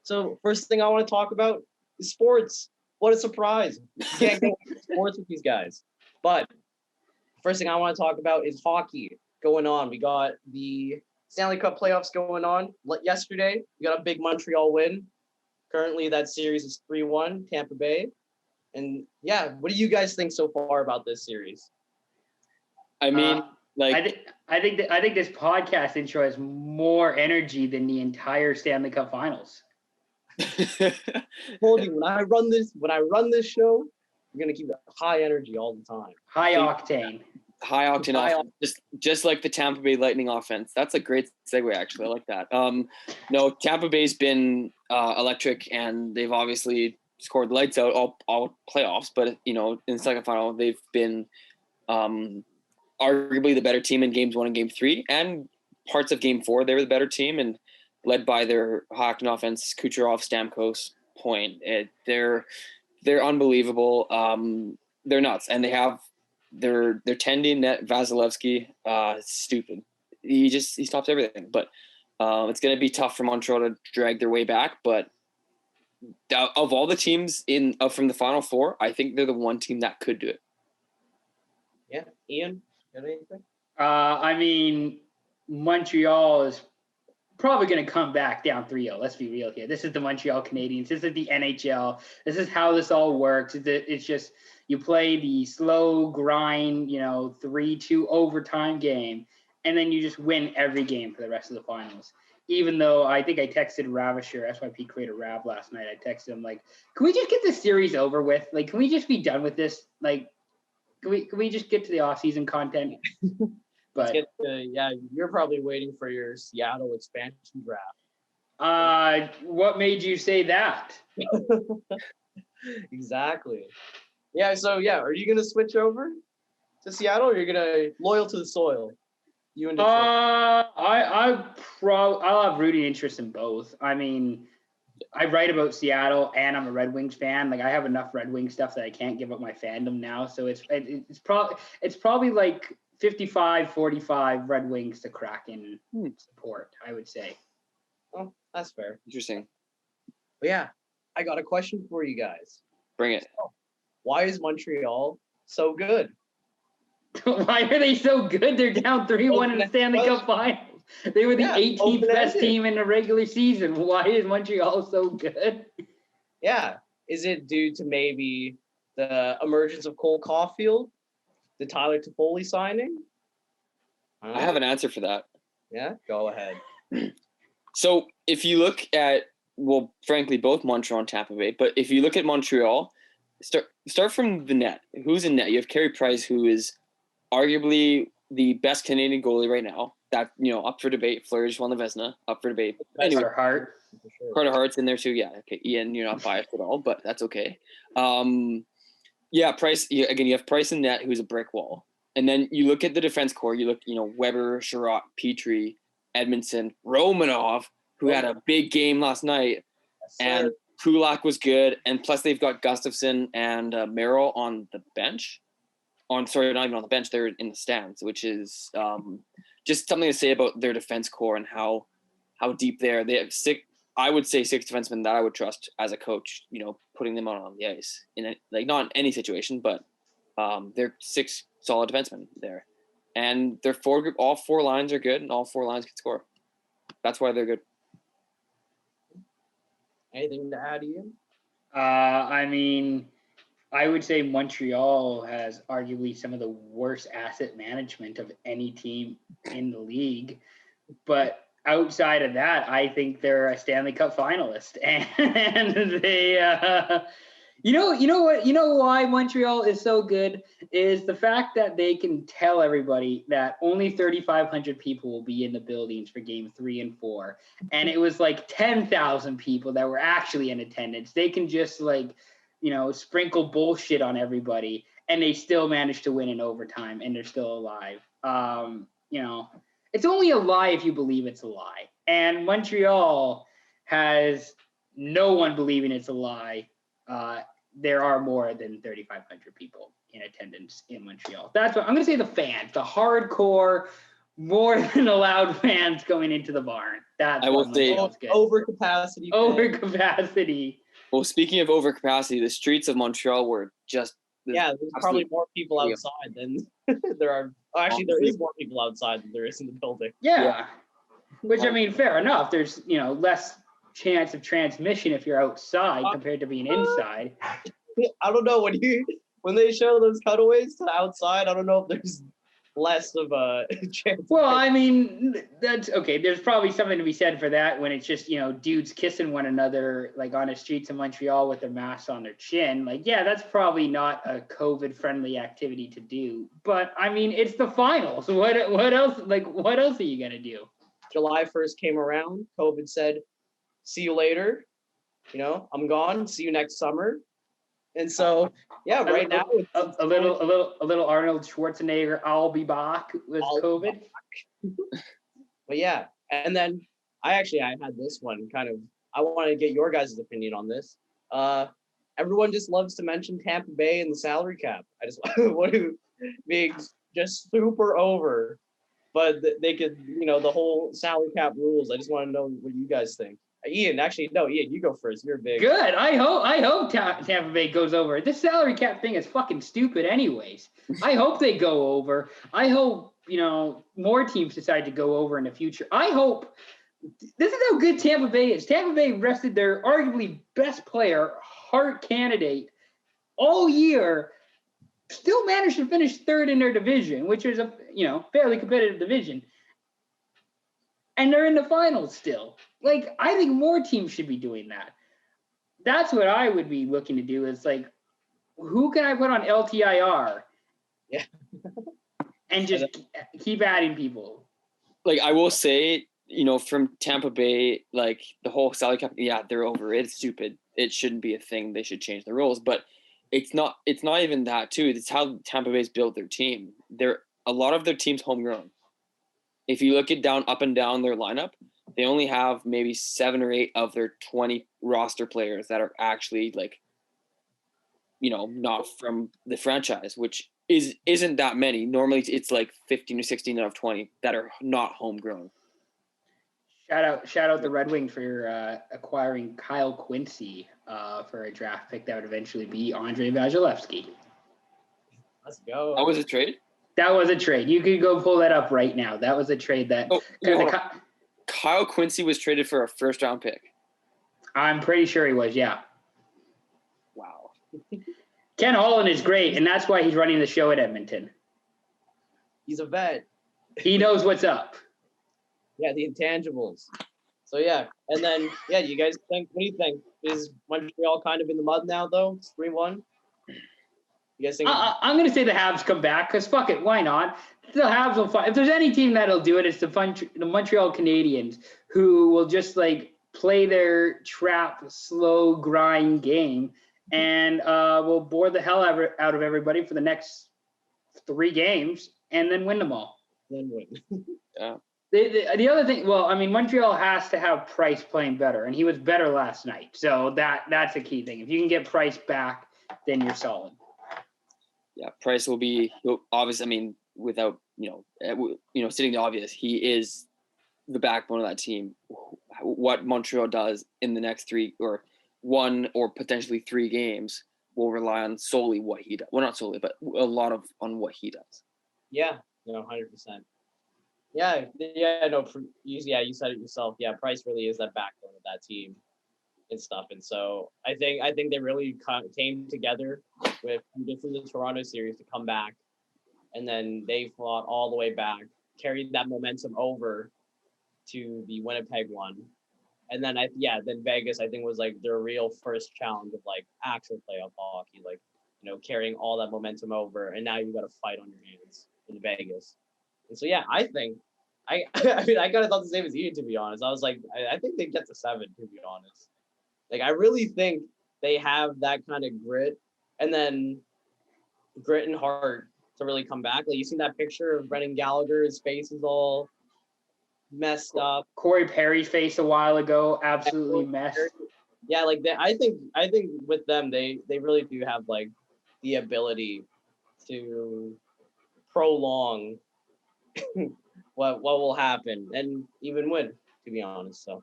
So first thing I want to talk about is sports. What a surprise. You can't go sports with these guys. But first thing I want to talk about is hockey going on. We got the Stanley Cup playoffs going on. Yesterday, we got a big Montreal win. Currently, that series is 3-1, Tampa Bay. And yeah, what do you guys think so far about this series? I mean, I think this podcast intro has more energy than the entire Stanley Cup Finals. Told you when I run this show, I'm gonna keep high energy all the time. High octane offense, just like the Tampa Bay Lightning offense. That's a great segue, actually. I like that. No, Tampa Bay's been electric, and they've obviously scored lights out all playoffs. But in the second final, they've been arguably the better team in games 1 and game 3, and parts of game 4. They were the better team, and led by their hacking offense, Kucherov, Stamkos, Point. They're unbelievable. They're nuts, and they have their tending net Vasilevsky. Stupid. He stops everything. But it's going to be tough for Montreal to drag their way back. But of all the teams from the Final Four, I think they're the one team that could do it. Yeah, Ian, got anything? I mean, Montreal is probably going to come back down 3-0. Let's be real here. This is the Montreal Canadiens. This is the NHL. This is how this all works. It's just you play the slow grind, 3-2 overtime game, and then you just win every game for the rest of the finals. Even though I think I texted Ravisher, SYP Creator Rav last night. I texted him like, "Can we just get this series over with? Like, can we just be done with this? Like, can we just get to the off-season content?" But you're probably waiting for your Seattle expansion draft. What made you say that? Exactly. Yeah. So are you gonna switch over to Seattle, or you're gonna loyal to the soil? You and Detroit. I'll have rooting interest in both. I mean, I write about Seattle, and I'm a Red Wings fan. Like, I have enough Red Wings stuff that I can't give up my fandom now. So it's probably like 55-45 Red Wings to Kraken support, I would say. Oh, that's fair. Interesting. But yeah, I got a question for you guys. Bring it. So, why is Montreal so good? Why are they so good? They're down 3-1 in the Stanley Cup Finals. They were the 18th best team in the regular season. Why is Montreal so good? Yeah. Is it due to maybe the emergence of Cole Caulfield? The Tyler Toffoli signing? I have an answer for that. Yeah, go ahead. So if you look at, frankly, both Montreal and Tampa Bay, but if you look at Montreal, start from the net. Who's in net? You have Carey Price, who is arguably the best Canadian goalie right now. That, up for debate. Fleury just won the Vezina, up for debate. Anyway, Carter Hart's in there too. Yeah, okay. Ian, you're not biased at all, but that's okay. Price, again, you have Price in net, who's a brick wall. And then you look at the defense core, you look, Weber, Sherratt, Petrie, Edmondson, Romanov, who had a big game last night, and Kulak was good. And plus they've got Gustafsson and Merrill on the bench. Not even on the bench, they're in the stands, which is just something to say about their defense core and how deep they are. They have I would say 6 defensemen that I would trust as a coach, putting them on the ice not in any situation, but they're 6 solid defensemen there, and their all 4 lines are good, and all 4 lines can score. That's why they're good. Anything to add, Ian? I mean, I would say Montreal has arguably some of the worst asset management of any team in the league, but outside of that, I think they're a Stanley Cup finalist, and they, why Montreal is so good is the fact that they can tell everybody that only 3,500 people will be in the buildings for game 3 and 4, and it was like 10,000 people that were actually in attendance. They can just sprinkle bullshit on everybody, and they still manage to win in overtime, and they're still alive. It's only a lie if you believe it's a lie. And Montreal has no one believing it's a lie. There are more than 3,500 people in attendance in Montreal. That's what I'm going to say. The fans, the hardcore more than allowed fans going into the barn. That's I will say overcapacity. Overcapacity. Well, speaking of overcapacity, the streets of Montreal were just there's probably more people outside than there are. Actually, there is more people outside than there is in the building. Yeah. Which, I mean, fair enough. There's, less chance of transmission if you're outside compared to being inside. I don't know when they show those cutaways to the outside. I don't know if there's less of a chance. Well, I mean, that's okay. There's probably something to be said for that when it's just, dudes kissing one another like on the streets of Montreal with their masks on their chin. Like, yeah, that's probably not a COVID-friendly activity to do. But I mean, it's the finals. What else? Like, what else are you gonna do? July 1st came around. COVID said, "See you later. I'm gone. See you next summer." And so, yeah, right now a little Arnold Schwarzenegger, "I'll be back" with COVID. But yeah, and then I had this one I want to get your guys' opinion on this. Everyone just loves to mention Tampa Bay and the salary cap. I just want to be just super over, but they could, the whole salary cap rules. I just want to know what you guys think. Ian, you go first. You're big. Good. I hope Tampa Bay goes over. This salary cap thing is fucking stupid anyways. I hope they go over. I hope, more teams decide to go over in the future. I hope this is how good Tampa Bay is. Tampa Bay rested their arguably best player, Hart candidate, all year, still managed to finish third in their division, which is a, fairly competitive division. And they're in the finals still. Like, I think more teams should be doing that. That's what I would be looking to do is, like, who can I put on LTIR? Yeah. And just keep adding people. Like, I will say, from Tampa Bay, like, the whole salary cap, yeah, they're over. It's stupid. It shouldn't be a thing. They should change the rules. But it's not even that, too. It's how Tampa Bay's built their team. A lot of their team's homegrown. If you look at up and down their lineup, they only have maybe 7 or 8 of their 20 roster players that are actually like, not from the franchise, which isn't that many. Normally it's like 15 or 16 out of 20 that are not homegrown. Shout out the Red Wings for acquiring Kyle Quincy for a draft pick that would eventually be Andrei Vasilevsky. Let's go. That was a trade? That was a trade. You could go pull that up right now. That was a trade that Kyle Quincy was traded for a first-round pick. I'm pretty sure he was, yeah. Wow. Ken Holland is great, and that's why he's running the show at Edmonton. He's a vet. He knows what's up. Yeah, the intangibles. So, yeah. And then, yeah, you guys think, what do you think? Is Montreal kind of in the mud now, though? It's 3-1? You guys think? I'm going to say the Habs come back because fuck it, why not? The Habs will fight. If there's any team that'll do it, it's the Montreal Canadiens, who will just like play their trap, slow grind game and will bore the hell out of everybody for the next 3 games and then win them all. Then win. Yeah. The other thing, well, I mean, Montreal has to have Price playing better, and he was better last night. So that's a key thing. If you can get Price back, then you're solid. Yeah, Price will be obvious. I mean, without stating the obvious, he is the backbone of that team. What Montreal does in the next 3 or 1 or potentially 3 games will rely on solely what he does. Well, not solely, but a lot on what he does. Yeah, 100%. Yeah, no, you said it yourself. Yeah, Price really is that backbone of that team and stuff. And so I think they really came together with from the Toronto series to come back, and then they fought all the way back, carried that momentum over to the Winnipeg one, and then then Vegas I think was like their real first challenge of like actual playoff hockey, like carrying all that momentum over, and now you got to fight on your hands in Vegas. And so I think I mean I kind of thought the same as Ian, to be honest. I was like I think they get to 7, to be honest. Like I really think they have that kind of grit and heart to really come back. Like you seen that picture of Brendan Gallagher, his face is all messed up. Corey Perry's face a while ago, absolutely messed. Yeah, like I think with them they really do have like the ability to prolong what will happen and even win, to be honest. So